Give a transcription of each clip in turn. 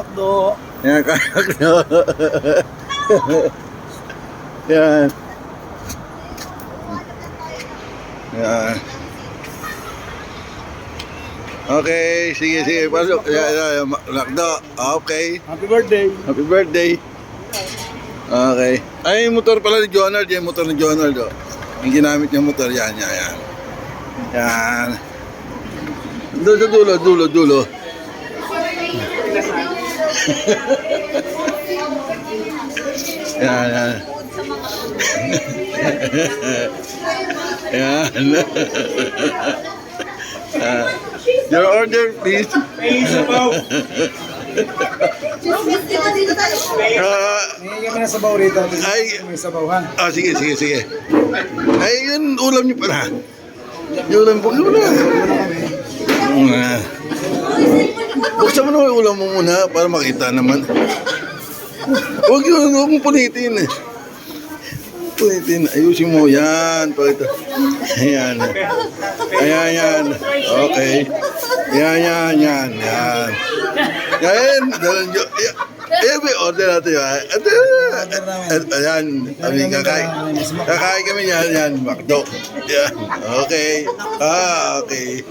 McDo. Yan, kakakno. Yan. Yan. Okay, sige, pasok. Yan, McDo. Okay. Happy birthday. Happy birthday. Okay. Ay, yung motor pala ni Jonald. Yung motor ni Jonald. Oh. Yung ginamit niyang motor. Yan. Yan. Doon sa dulo. Yan. Yan. Your order, please. Hindi kami na sabaw rito. Ay. May sabawhan. Sige. Ay, yun, ulam niyo pala. Yung ulam po, buksan mo naman yung ulam mo muna para makita naman. Huwag mong punitin. Ayusin mo yan. Pakita. Ayan. Okay. Yan. Yan. May order natin yun. Ayan. Kakain kami yan. McDo. Yan. Okay. Okay.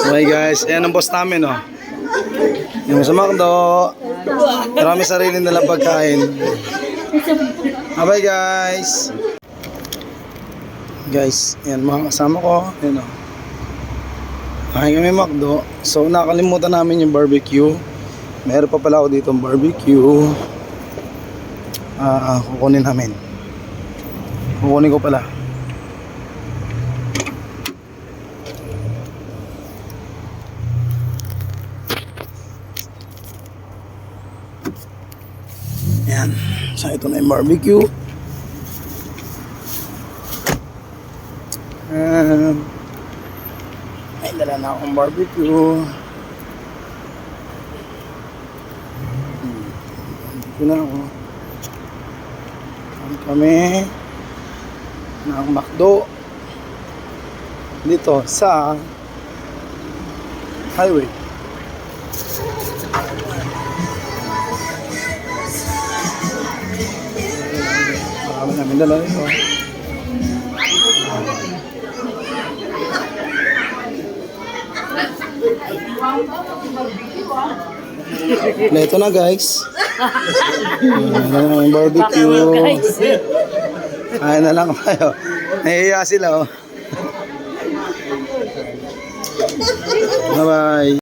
Okay guys, ayan ang boss namin oh. Yung sa McDo. Marami sarili nilang pagkain. Bye guys. Guys, ayan mga kasama ko. Ayan oh. Kain kami McDo. So nakalimutan namin yung barbecue. Meron pa pala ako dito ng barbecue. Kukunin namin. Kukunin ko pala. Yan. So ito na yung barbecue. Ay, dala na akong barbecue. Ito na ako. Kami ng McDo dito sa highway. Marami namin dala ito. Ito na guys. Barbecue. Kain na lang tayo. Nahihiya sila oh. Bye bye.